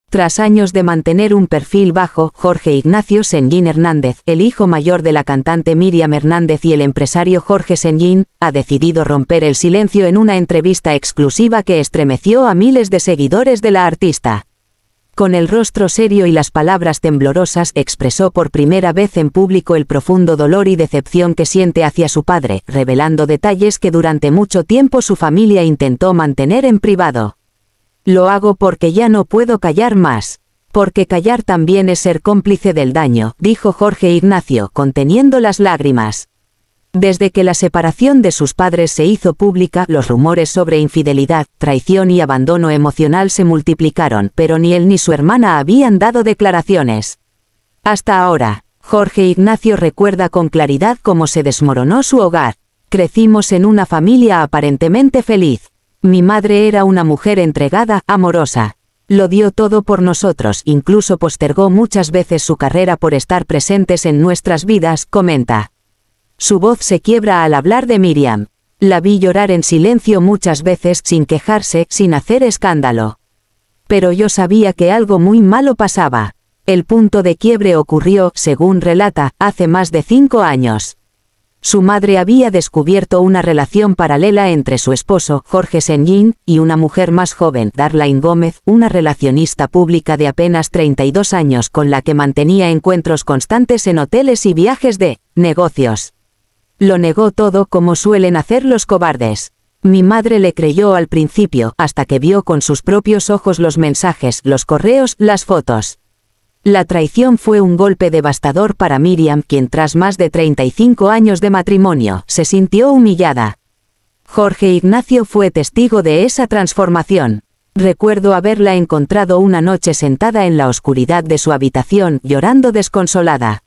Tras años de mantener un perfil bajo, Jorge Ignacio Senllín Hernández, el hijo mayor de la cantante Miriam Hernández y el empresario Jorge Senllín, ha decidido romper el silencio en una entrevista exclusiva que estremeció a miles de seguidores de la artista. Con el rostro serio y las palabras temblorosas, expresó por primera vez en público el profundo dolor y decepción que siente hacia su padre, revelando detalles que durante mucho tiempo su familia intentó mantener en privado. Lo hago porque ya no puedo callar más. Porque callar también es ser cómplice del daño, dijo Jorge Ignacio, conteniendo las lágrimas. Desde que la separación de sus padres se hizo pública, los rumores sobre infidelidad, traición y abandono emocional se multiplicaron, pero ni él ni su hermana habían dado declaraciones. Hasta ahora, Jorge Ignacio recuerda con claridad cómo se desmoronó su hogar. Crecimos en una familia aparentemente feliz. Mi madre era una mujer entregada, amorosa. Lo dio todo por nosotros, incluso postergó muchas veces su carrera por estar presentes en nuestras vidas, comenta. Su voz se quiebra al hablar de Miriam. La vi llorar en silencio muchas veces, sin quejarse, sin hacer escándalo. Pero yo sabía que algo muy malo pasaba. El punto de quiebre ocurrió, según relata, hace más de 5 años. Su madre había descubierto una relación paralela entre su esposo, Jorge Senllín, y una mujer más joven, Darlene Gómez, una relacionista pública de apenas 32 años con la que mantenía encuentros constantes en hoteles y viajes de negocios. Lo negó todo como suelen hacer los cobardes. Mi madre le creyó al principio, hasta que vio con sus propios ojos los mensajes, los correos, las fotos. La traición fue un golpe devastador para Miriam, quien tras más de 35 años de matrimonio, se sintió humillada. Jorge Ignacio fue testigo de esa transformación. Recuerdo haberla encontrado una noche sentada en la oscuridad de su habitación, llorando desconsolada.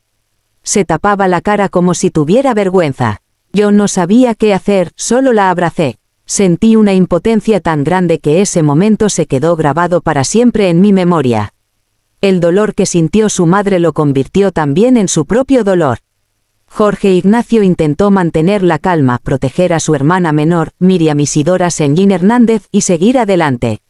Se tapaba la cara como si tuviera vergüenza. Yo no sabía qué hacer, solo la abracé. Sentí una impotencia tan grande que ese momento se quedó grabado para siempre en mi memoria. El dolor que sintió su madre lo convirtió también en su propio dolor. Jorge Ignacio intentó mantener la calma, proteger a su hermana menor, Miriam Isidora Senllín Hernández, y seguir adelante.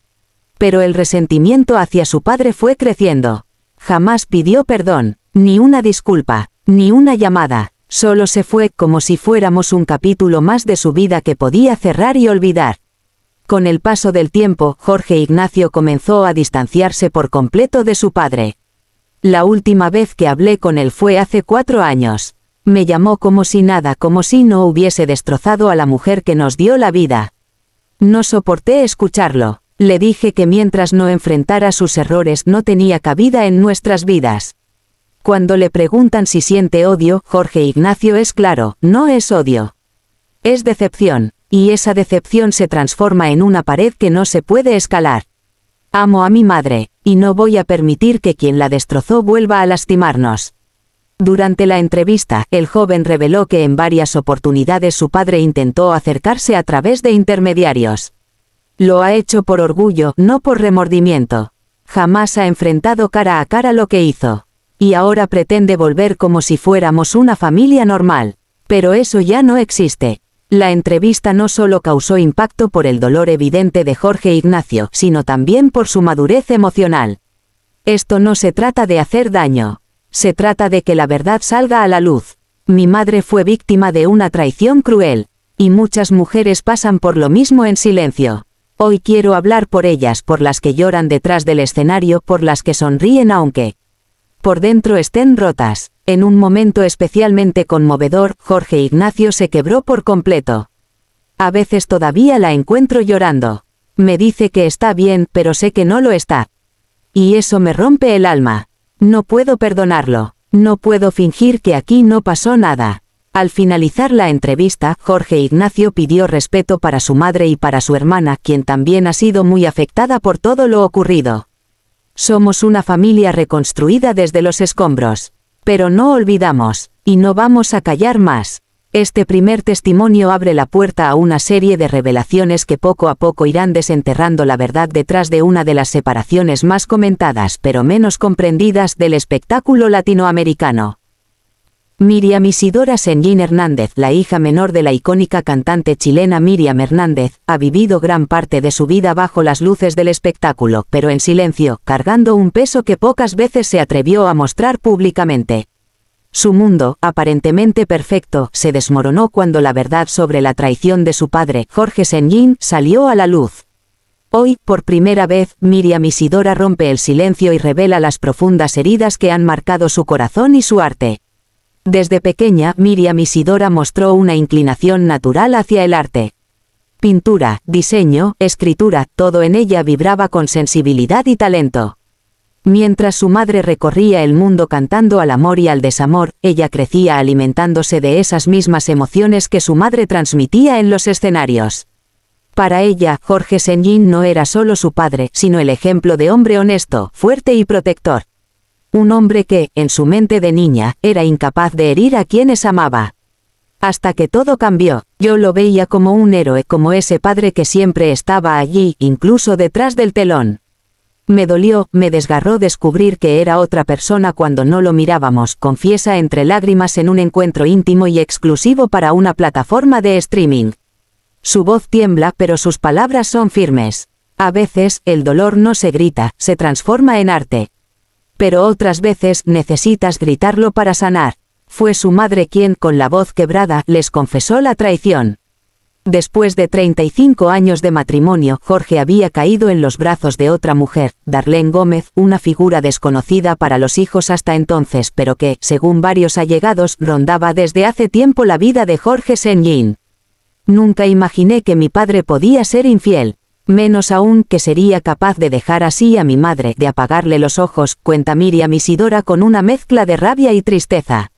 Pero el resentimiento hacia su padre fue creciendo. Jamás pidió perdón, ni una disculpa, ni una llamada. Solo se fue, como si fuéramos un capítulo más de su vida que podía cerrar y olvidar. Con el paso del tiempo, Jorge Ignacio comenzó a distanciarse por completo de su padre. La última vez que hablé con él fue hace 4 años. Me llamó como si nada, como si no hubiese destrozado a la mujer que nos dio la vida. No soporté escucharlo. Le dije que mientras no enfrentara sus errores no tenía cabida en nuestras vidas. Cuando le preguntan si siente odio, Jorge Ignacio es claro, no es odio. Es decepción. Y esa decepción se transforma en una pared que no se puede escalar. Amo a mi madre, y no voy a permitir que quien la destrozó vuelva a lastimarnos. Durante la entrevista, el joven reveló que en varias oportunidades su padre intentó acercarse a través de intermediarios. Lo ha hecho por orgullo, no por remordimiento. Jamás ha enfrentado cara a cara lo que hizo. Y ahora pretende volver como si fuéramos una familia normal. Pero eso ya no existe. La entrevista no solo causó impacto por el dolor evidente de Jorge Ignacio, sino también por su madurez emocional. Esto no se trata de hacer daño. Se trata de que la verdad salga a la luz. Mi madre fue víctima de una traición cruel. Y muchas mujeres pasan por lo mismo en silencio. Hoy quiero hablar por ellas, por las que lloran detrás del escenario, por las que sonríen aunque por dentro estén rotas. En un momento especialmente conmovedor, Jorge Ignacio se quebró por completo. A veces todavía la encuentro llorando. Me dice que está bien, pero sé que no lo está. Y eso me rompe el alma. No puedo perdonarlo. No puedo fingir que aquí no pasó nada. Al finalizar la entrevista, Jorge Ignacio pidió respeto para su madre y para su hermana, quien también ha sido muy afectada por todo lo ocurrido. Somos una familia reconstruida desde los escombros. Pero no olvidamos, y no vamos a callar más. Este primer testimonio abre la puerta a una serie de revelaciones que poco a poco irán desenterrando la verdad detrás de una de las separaciones más comentadas pero menos comprendidas del espectáculo latinoamericano. Miriam Isidora Senllín Hernández, la hija menor de la icónica cantante chilena Miriam Hernández, ha vivido gran parte de su vida bajo las luces del espectáculo, pero en silencio, cargando un peso que pocas veces se atrevió a mostrar públicamente. Su mundo, aparentemente perfecto, se desmoronó cuando la verdad sobre la traición de su padre, Jorge Senllín, salió a la luz. Hoy, por primera vez, Miriam Isidora rompe el silencio y revela las profundas heridas que han marcado su corazón y su arte. Desde pequeña, Miriam Isidora mostró una inclinación natural hacia el arte. Pintura, diseño, escritura, todo en ella vibraba con sensibilidad y talento. Mientras su madre recorría el mundo cantando al amor y al desamor, ella crecía alimentándose de esas mismas emociones que su madre transmitía en los escenarios. Para ella, Jorge Senllín no era solo su padre, sino el ejemplo de hombre honesto, fuerte y protector. Un hombre que, en su mente de niña, era incapaz de herir a quienes amaba. Hasta que todo cambió, yo lo veía como un héroe, como ese padre que siempre estaba allí, incluso detrás del telón. Me dolió, me desgarró descubrir que era otra persona cuando no lo mirábamos, confiesa entre lágrimas en un encuentro íntimo y exclusivo para una plataforma de streaming. Su voz tiembla, pero sus palabras son firmes. A veces, el dolor no se grita, se transforma en arte. Pero otras veces necesitas gritarlo para sanar. Fue su madre quien, con la voz quebrada, les confesó la traición. Después de 35 años de matrimonio, Jorge había caído en los brazos de otra mujer, Darlene Gómez, una figura desconocida para los hijos hasta entonces, pero que, según varios allegados, rondaba desde hace tiempo la vida de Jorge Senllín. Nunca imaginé que mi padre podía ser infiel. Menos aún que sería capaz de dejar así a mi madre, de apagarle los ojos, cuenta Miriam Isidora con una mezcla de rabia y tristeza.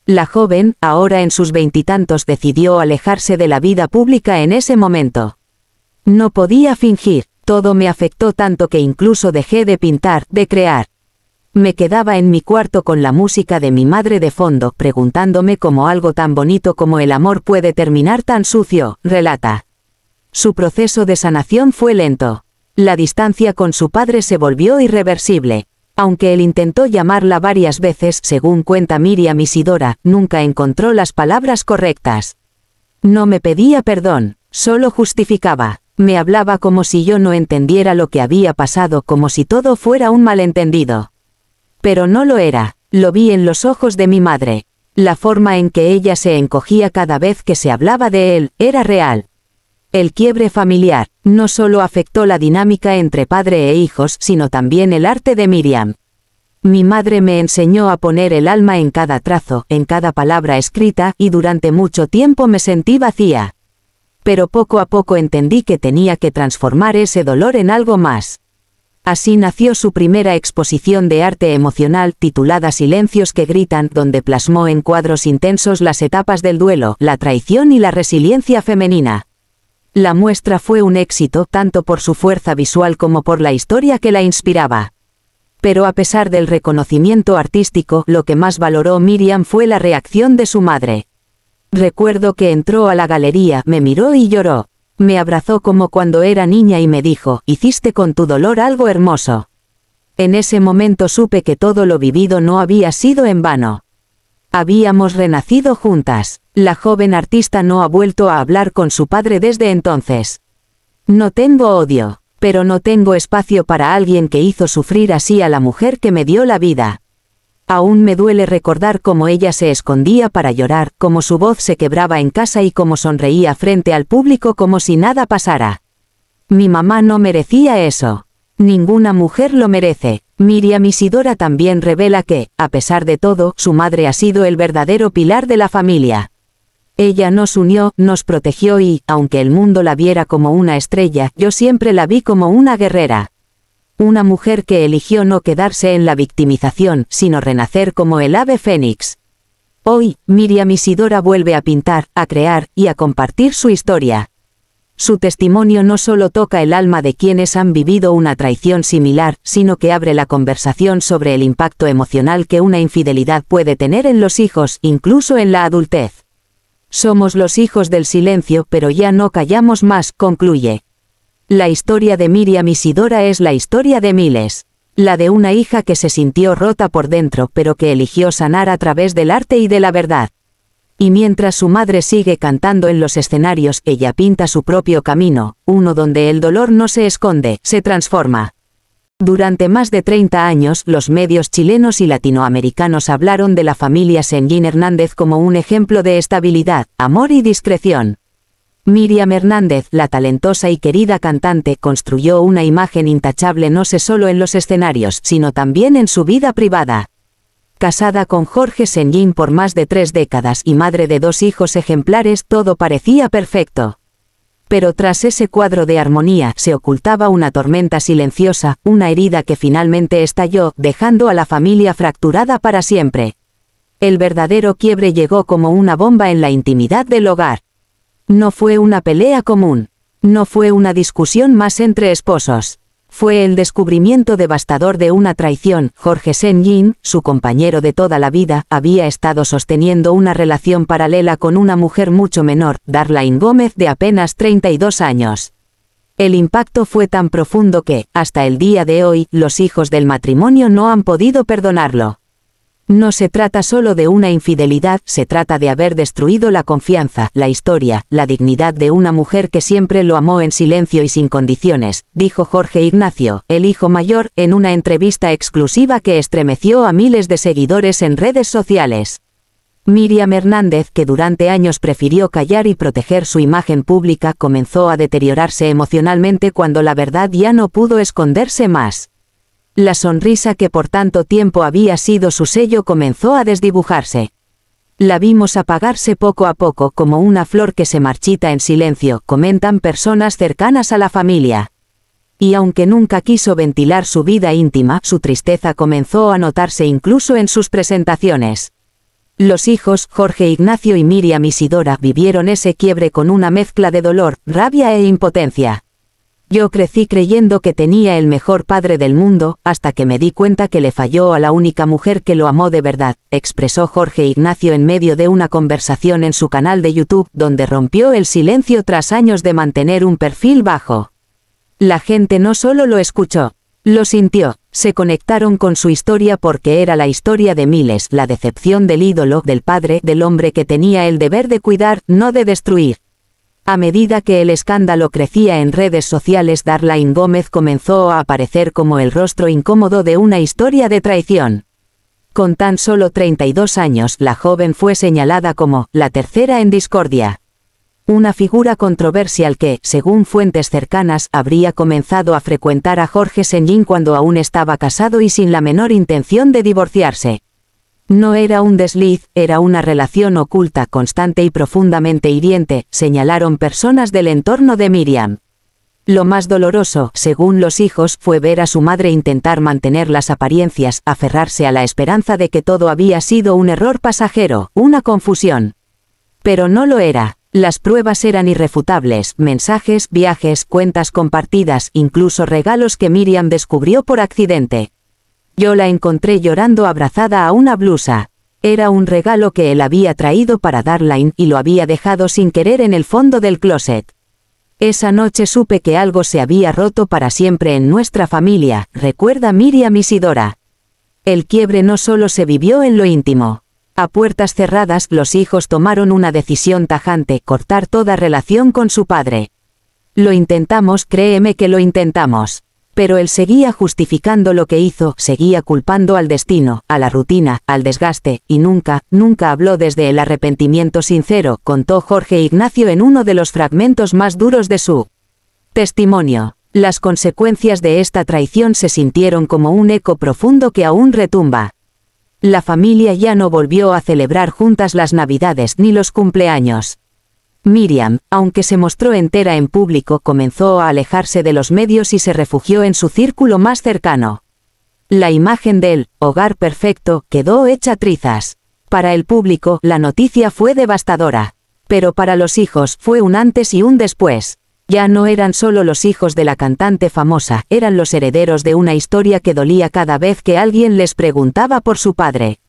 La joven, ahora en sus veintitantos, decidió alejarse de la vida pública en ese momento. No podía fingir, todo me afectó tanto que incluso dejé de pintar, de crear. Me quedaba en mi cuarto con la música de mi madre de fondo, preguntándome cómo algo tan bonito como el amor puede terminar tan sucio, relata. Su proceso de sanación fue lento. La distancia con su padre se volvió irreversible. Aunque él intentó llamarla varias veces, según cuenta Miriam Isidora, nunca encontró las palabras correctas. No me pedía perdón, solo justificaba. Me hablaba como si yo no entendiera lo que había pasado, como si todo fuera un malentendido. Pero no lo era, lo vi en los ojos de mi madre. La forma en que ella se encogía cada vez que se hablaba de él, era real. El quiebre familiar, no solo afectó la dinámica entre padre e hijos, sino también el arte de Miriam. Mi madre me enseñó a poner el alma en cada trazo, en cada palabra escrita, y durante mucho tiempo me sentí vacía. Pero poco a poco entendí que tenía que transformar ese dolor en algo más. Así nació su primera exposición de arte emocional, titulada Silencios que gritan, donde plasmó en cuadros intensos las etapas del duelo, la traición y la resiliencia femenina. La muestra fue un éxito, tanto por su fuerza visual como por la historia que la inspiraba. Pero a pesar del reconocimiento artístico, lo que más valoró Miriam fue la reacción de su madre. Recuerdo que entró a la galería, me miró y lloró. Me abrazó como cuando era niña y me dijo, hiciste con tu dolor algo hermoso. En ese momento supe que todo lo vivido no había sido en vano. Habíamos renacido juntas. La joven artista no ha vuelto a hablar con su padre desde entonces. No tengo odio, pero no tengo espacio para alguien que hizo sufrir así a la mujer que me dio la vida. Aún me duele recordar cómo ella se escondía para llorar, cómo su voz se quebraba en casa y cómo sonreía frente al público como si nada pasara. Mi mamá no merecía eso. Ninguna mujer lo merece. Miriam Isidora también revela que, a pesar de todo, su madre ha sido el verdadero pilar de la familia. Ella nos unió, nos protegió y, aunque el mundo la viera como una estrella, yo siempre la vi como una guerrera. Una mujer que eligió no quedarse en la victimización, sino renacer como el ave fénix. Hoy, Miriam Isidora vuelve a pintar, a crear, y a compartir su historia. Su testimonio no solo toca el alma de quienes han vivido una traición similar, sino que abre la conversación sobre el impacto emocional que una infidelidad puede tener en los hijos, incluso en la adultez. Somos los hijos del silencio, pero ya no callamos más, concluye. La historia de Miriam Isidora es la historia de miles. La de una hija que se sintió rota por dentro pero que eligió sanar a través del arte y de la verdad. Y mientras su madre sigue cantando en los escenarios, ella pinta su propio camino, uno donde el dolor no se esconde, se transforma. Durante más de 30 años, los medios chilenos y latinoamericanos hablaron de la familia Senllín Hernández como un ejemplo de estabilidad, amor y discreción. Miriam Hernández, la talentosa y querida cantante, construyó una imagen intachable no solo en los escenarios, sino también en su vida privada. Casada con Jorge Senllín por más de 3 décadas y madre de 2 hijos ejemplares, todo parecía perfecto. Pero tras ese cuadro de armonía se ocultaba una tormenta silenciosa, una herida que finalmente estalló, dejando a la familia fracturada para siempre. El verdadero quiebre llegó como una bomba en la intimidad del hogar. No fue una pelea común. No fue una discusión más entre esposos. Fue el descubrimiento devastador de una traición. Jorge Senllín, su compañero de toda la vida, había estado sosteniendo una relación paralela con una mujer mucho menor, Darlaine Gómez, de apenas 32 años. El impacto fue tan profundo que, hasta el día de hoy, los hijos del matrimonio no han podido perdonarlo. No se trata solo de una infidelidad, se trata de haber destruido la confianza, la historia, la dignidad de una mujer que siempre lo amó en silencio y sin condiciones, dijo Jorge Ignacio, el hijo mayor, en una entrevista exclusiva que estremeció a miles de seguidores en redes sociales. Miriam Hernández, que durante años prefirió callar y proteger su imagen pública, comenzó a deteriorarse emocionalmente cuando la verdad ya no pudo esconderse más. La sonrisa que por tanto tiempo había sido su sello comenzó a desdibujarse. La vimos apagarse poco a poco como una flor que se marchita en silencio, comentan personas cercanas a la familia. Y aunque nunca quiso ventilar su vida íntima, su tristeza comenzó a notarse incluso en sus presentaciones. Los hijos, Jorge Ignacio y Miriam Isidora, vivieron ese quiebre con una mezcla de dolor, rabia e impotencia. Yo crecí creyendo que tenía el mejor padre del mundo, hasta que me di cuenta que le falló a la única mujer que lo amó de verdad, expresó Jorge Ignacio en medio de una conversación en su canal de YouTube, donde rompió el silencio tras años de mantener un perfil bajo. La gente no solo lo escuchó, lo sintió, se conectaron con su historia porque era la historia de miles, la decepción del ídolo, del padre, del hombre que tenía el deber de cuidar, no de destruir. A medida que el escándalo crecía en redes sociales, Darlaine Gómez comenzó a aparecer como el rostro incómodo de una historia de traición. Con tan solo 32 años, la joven fue señalada como la tercera en discordia. Una figura controversial que, según fuentes cercanas, habría comenzado a frecuentar a Jorge Senllín cuando aún estaba casado y sin la menor intención de divorciarse. No era un desliz, era una relación oculta, constante y profundamente hiriente, señalaron personas del entorno de Miriam. Lo más doloroso, según los hijos, fue ver a su madre intentar mantener las apariencias, aferrarse a la esperanza de que todo había sido un error pasajero, una confusión. Pero no lo era. Las pruebas eran irrefutables, mensajes, viajes, cuentas compartidas, incluso regalos que Miriam descubrió por accidente. Yo la encontré llorando abrazada a una blusa. Era un regalo que él había traído para Darlaine y lo había dejado sin querer en el fondo del closet. Esa noche supe que algo se había roto para siempre en nuestra familia, recuerda Miriam Isidora. El quiebre no solo se vivió en lo íntimo. A puertas cerradas, los hijos tomaron una decisión tajante: cortar toda relación con su padre. Lo intentamos, créeme que lo intentamos. Pero él seguía justificando lo que hizo, seguía culpando al destino, a la rutina, al desgaste, y nunca habló desde el arrepentimiento sincero, contó Jorge Ignacio en uno de los fragmentos más duros de su testimonio. Las consecuencias de esta traición se sintieron como un eco profundo que aún retumba. La familia ya no volvió a celebrar juntas las Navidades ni los cumpleaños. Miriam, aunque se mostró entera en público, comenzó a alejarse de los medios y se refugió en su círculo más cercano. La imagen del hogar perfecto quedó hecha trizas. Para el público, la noticia fue devastadora. Pero para los hijos, fue un antes y un después. Ya no eran solo los hijos de la cantante famosa, eran los herederos de una historia que dolía cada vez que alguien les preguntaba por su padre.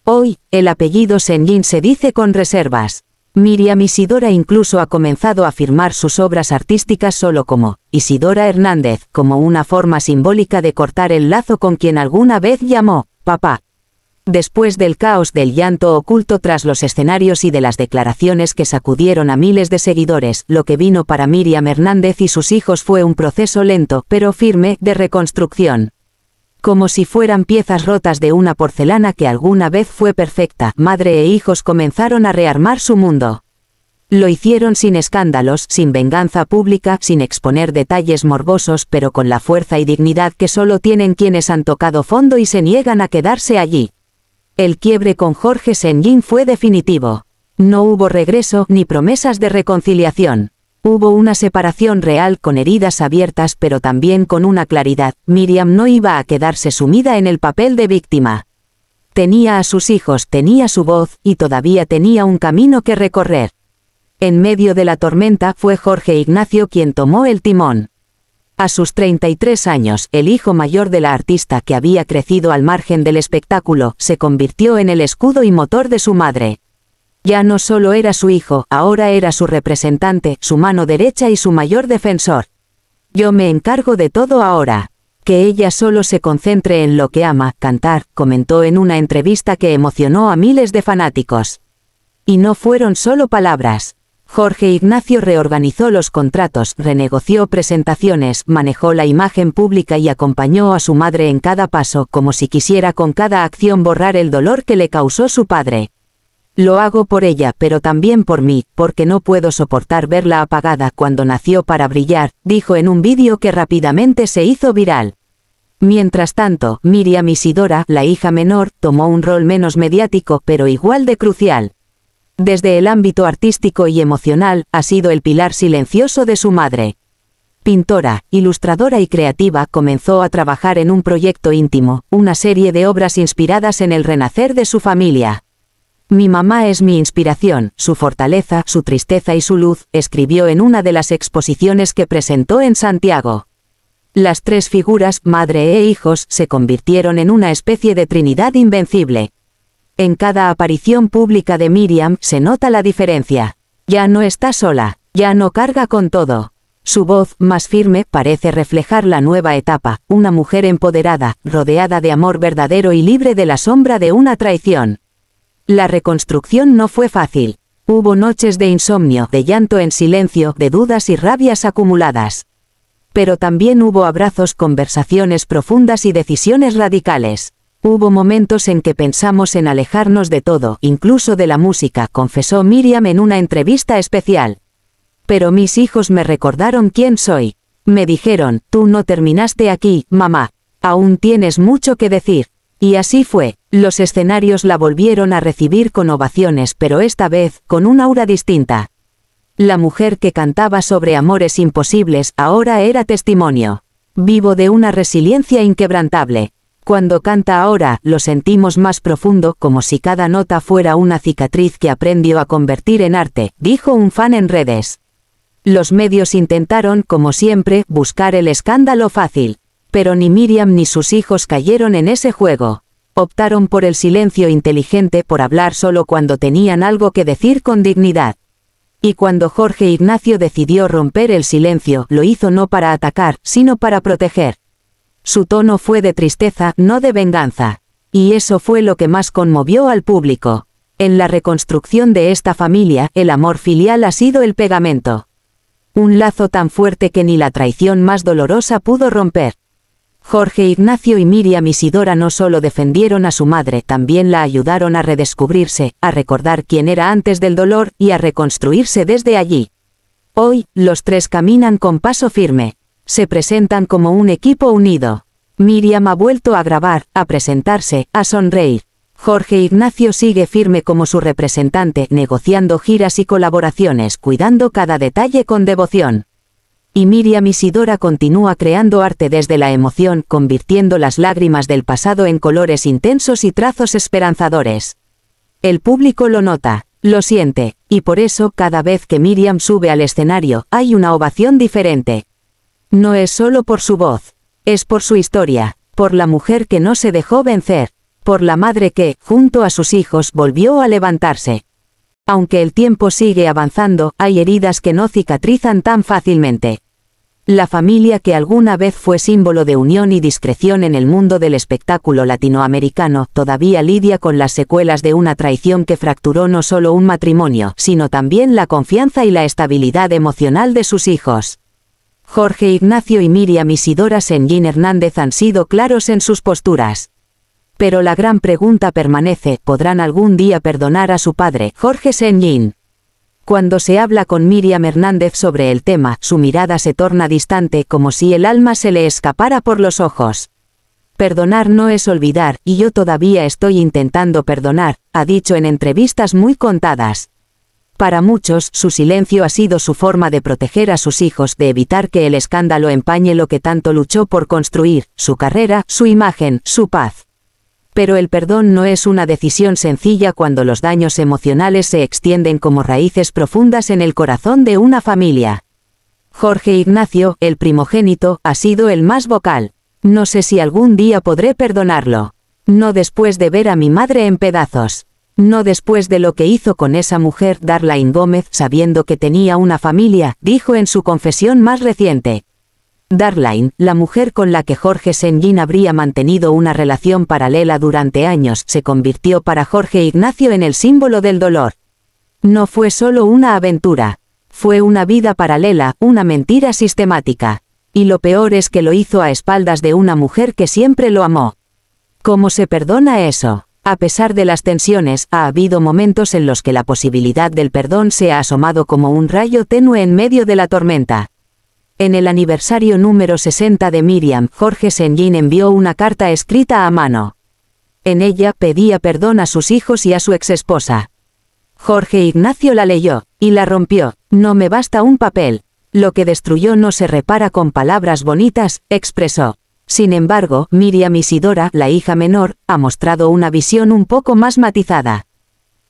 Hoy, el apellido Senllín se dice con reservas. Miriam Isidora incluso ha comenzado a firmar sus obras artísticas solo como Isidora Hernández, como una forma simbólica de cortar el lazo con quien alguna vez llamó papá. Después del caos del llanto oculto tras los escenarios y de las declaraciones que sacudieron a miles de seguidores, lo que vino para Miriam Hernández y sus hijos fue un proceso lento, pero firme, de reconstrucción. Como si fueran piezas rotas de una porcelana que alguna vez fue perfecta, madre e hijos comenzaron a rearmar su mundo. Lo hicieron sin escándalos, sin venganza pública, sin exponer detalles morbosos, pero con la fuerza y dignidad que solo tienen quienes han tocado fondo y se niegan a quedarse allí. El quiebre con Jorge Senllín fue definitivo. No hubo regreso ni promesas de reconciliación. Hubo una separación real con heridas abiertas, pero también con una claridad: Miriam no iba a quedarse sumida en el papel de víctima. Tenía a sus hijos, tenía su voz, y todavía tenía un camino que recorrer. En medio de la tormenta fue Jorge Ignacio quien tomó el timón. A sus 33 años, el hijo mayor de la artista que había crecido al margen del espectáculo, se convirtió en el escudo y motor de su madre. Ya no solo era su hijo, ahora era su representante, su mano derecha y su mayor defensor. Yo me encargo de todo ahora. Que ella solo se concentre en lo que ama, cantar, comentó en una entrevista que emocionó a miles de fanáticos. Y no fueron solo palabras. Jorge Ignacio reorganizó los contratos, renegoció presentaciones, manejó la imagen pública y acompañó a su madre en cada paso, como si quisiera con cada acción borrar el dolor que le causó su padre. Lo hago por ella, pero también por mí, porque no puedo soportar verla apagada cuando nació para brillar, dijo en un vídeo que rápidamente se hizo viral. Mientras tanto, Miriam Isidora, la hija menor, tomó un rol menos mediático, pero igual de crucial. Desde el ámbito artístico y emocional, ha sido el pilar silencioso de su madre. Pintora, ilustradora y creativa, comenzó a trabajar en un proyecto íntimo, una serie de obras inspiradas en el renacer de su familia. Mi mamá es mi inspiración, su fortaleza, su tristeza y su luz, escribió en una de las exposiciones que presentó en Santiago. Las tres figuras, madre e hijos, se convirtieron en una especie de trinidad invencible. En cada aparición pública de Miriam se nota la diferencia. Ya no está sola, ya no carga con todo. Su voz, más firme, parece reflejar la nueva etapa, una mujer empoderada, rodeada de amor verdadero y libre de la sombra de una traición. La reconstrucción no fue fácil. Hubo noches de insomnio, de llanto en silencio, de dudas y rabias acumuladas. Pero también hubo abrazos, conversaciones profundas y decisiones radicales. Hubo momentos en que pensamos en alejarnos de todo, incluso de la música, confesó Miriam en una entrevista especial. Pero mis hijos me recordaron quién soy. Me dijeron: tú no terminaste aquí, mamá. Aún tienes mucho que decir. Y así fue. Los escenarios la volvieron a recibir con ovaciones, pero esta vez, con un aura distinta. La mujer que cantaba sobre amores imposibles, ahora era testimonio vivo de una resiliencia inquebrantable. Cuando canta ahora, lo sentimos más profundo, como si cada nota fuera una cicatriz que aprendió a convertir en arte, dijo un fan en redes. Los medios intentaron, como siempre, buscar el escándalo fácil. Pero ni Miriam ni sus hijos cayeron en ese juego. Optaron por el silencio inteligente, por hablar solo cuando tenían algo que decir con dignidad. Y cuando Jorge Ignacio decidió romper el silencio, lo hizo no para atacar, sino para proteger. Su tono fue de tristeza, no de venganza. Y eso fue lo que más conmovió al público. En la reconstrucción de esta familia, el amor filial ha sido el pegamento. Un lazo tan fuerte que ni la traición más dolorosa pudo romper. Jorge Ignacio y Miriam Isidora no solo defendieron a su madre, también la ayudaron a redescubrirse, a recordar quién era antes del dolor, y a reconstruirse desde allí. Hoy, los tres caminan con paso firme. Se presentan como un equipo unido. Miriam ha vuelto a grabar, a presentarse, a sonreír. Jorge Ignacio sigue firme como su representante, negociando giras y colaboraciones, cuidando cada detalle con devoción. Y Miriam Isidora continúa creando arte desde la emoción, convirtiendo las lágrimas del pasado en colores intensos y trazos esperanzadores. El público lo nota, lo siente, y por eso cada vez que Miriam sube al escenario, hay una ovación diferente. No es solo por su voz, es por su historia, por la mujer que no se dejó vencer, por la madre que, junto a sus hijos, volvió a levantarse. Aunque el tiempo sigue avanzando, hay heridas que no cicatrizan tan fácilmente. La familia que alguna vez fue símbolo de unión y discreción en el mundo del espectáculo latinoamericano, todavía lidia con las secuelas de una traición que fracturó no solo un matrimonio, sino también la confianza y la estabilidad emocional de sus hijos. Jorge Ignacio y Miriam Isidora Senllín Hernández han sido claros en sus posturas. Pero la gran pregunta permanece: ¿podrán algún día perdonar a su padre, Jorge Senllín? Cuando se habla con Miriam Hernández sobre el tema, su mirada se torna distante, como si el alma se le escapara por los ojos. Perdonar no es olvidar, y yo todavía estoy intentando perdonar, ha dicho en entrevistas muy contadas. Para muchos, su silencio ha sido su forma de proteger a sus hijos, de evitar que el escándalo empañe lo que tanto luchó por construir: su carrera, su imagen, su paz. Pero el perdón no es una decisión sencilla cuando los daños emocionales se extienden como raíces profundas en el corazón de una familia. Jorge Ignacio, el primogénito, ha sido el más vocal. No sé si algún día podré perdonarlo. No después de ver a mi madre en pedazos. No después de lo que hizo con esa mujer, Darlaine Gómez, sabiendo que tenía una familia, dijo en su confesión más reciente. Darlaine, la mujer con la que Jorge Senllín habría mantenido una relación paralela durante años, se convirtió para Jorge Ignacio en el símbolo del dolor. No fue solo una aventura. Fue una vida paralela, una mentira sistemática. Y lo peor es que lo hizo a espaldas de una mujer que siempre lo amó. ¿Cómo se perdona eso? A pesar de las tensiones, ha habido momentos en los que la posibilidad del perdón se ha asomado como un rayo tenue en medio de la tormenta. En el aniversario número 60 de Miriam, Jorge Senllín envió una carta escrita a mano. En ella pedía perdón a sus hijos y a su exesposa. Jorge Ignacio la leyó, y la rompió. No me basta un papel. Lo que destruyó no se repara con palabras bonitas, expresó. Sin embargo, Miriam Isidora, la hija menor, ha mostrado una visión un poco más matizada.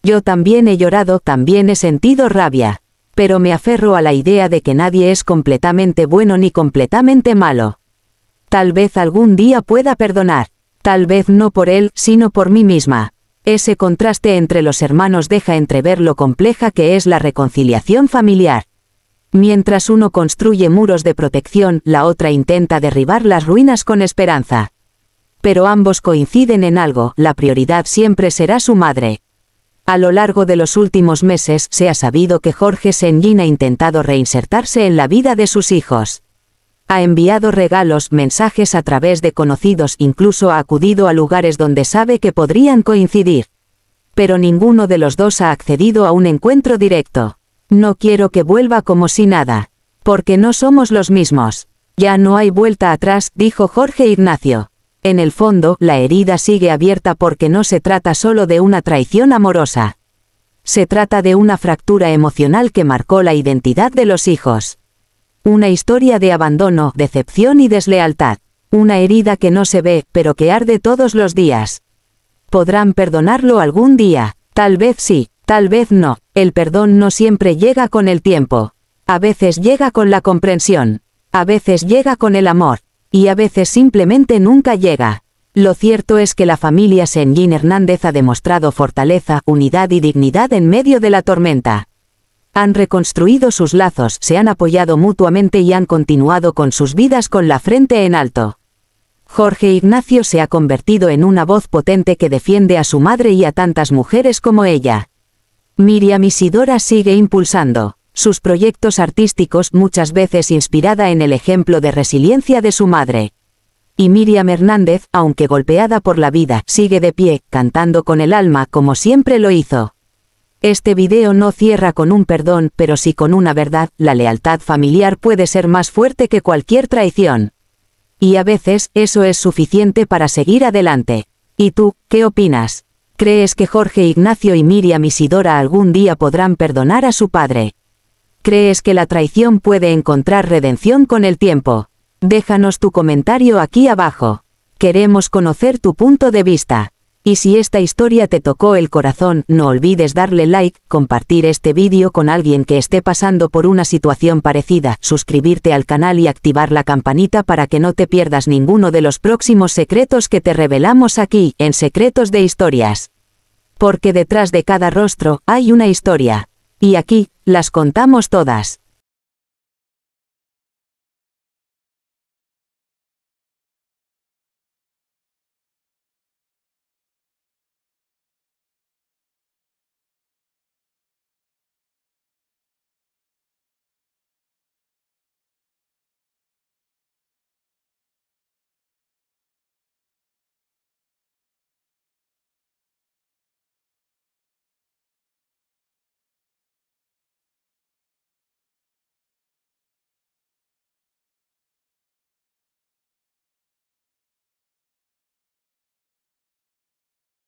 Yo también he llorado, también he sentido rabia. Pero me aferro a la idea de que nadie es completamente bueno ni completamente malo. Tal vez algún día pueda perdonar. Tal vez no por él, sino por mí misma. Ese contraste entre los hermanos deja entrever lo compleja que es la reconciliación familiar. Mientras uno construye muros de protección, la otra intenta derribar las ruinas con esperanza. Pero ambos coinciden en algo: la prioridad siempre será su madre. A lo largo de los últimos meses se ha sabido que Jorge Senllín ha intentado reinsertarse en la vida de sus hijos. Ha enviado regalos, mensajes a través de conocidos, incluso ha acudido a lugares donde sabe que podrían coincidir. Pero ninguno de los dos ha accedido a un encuentro directo. No quiero que vuelva como si nada. Porque no somos los mismos. Ya no hay vuelta atrás, dijo Jorge Ignacio. En el fondo, la herida sigue abierta porque no se trata solo de una traición amorosa. Se trata de una fractura emocional que marcó la identidad de los hijos. Una historia de abandono, decepción y deslealtad. Una herida que no se ve, pero que arde todos los días. ¿Podrán perdonarlo algún día? Tal vez sí, tal vez no. El perdón no siempre llega con el tiempo. A veces llega con la comprensión. A veces llega con el amor. Y a veces simplemente nunca llega. Lo cierto es que la familia Senllín Hernández ha demostrado fortaleza, unidad y dignidad en medio de la tormenta. Han reconstruido sus lazos, se han apoyado mutuamente y han continuado con sus vidas con la frente en alto. Jorge Ignacio se ha convertido en una voz potente que defiende a su madre y a tantas mujeres como ella. Miriam Isidora sigue impulsando sus proyectos artísticos, muchas veces inspirada en el ejemplo de resiliencia de su madre. Y Miriam Hernández, aunque golpeada por la vida, sigue de pie, cantando con el alma como siempre lo hizo. Este video no cierra con un perdón, pero sí con una verdad: la lealtad familiar puede ser más fuerte que cualquier traición. Y a veces, eso es suficiente para seguir adelante. ¿Y tú, qué opinas? ¿Crees que Jorge Ignacio y Miriam Isidora algún día podrán perdonar a su padre? ¿Crees que la traición puede encontrar redención con el tiempo? Déjanos tu comentario aquí abajo. Queremos conocer tu punto de vista. Y si esta historia te tocó el corazón, no olvides darle like, compartir este vídeo con alguien que esté pasando por una situación parecida, suscribirte al canal y activar la campanita para que no te pierdas ninguno de los próximos secretos que te revelamos aquí, en Secretos de Historias. Porque detrás de cada rostro hay una historia. Y aquí, las contamos todas.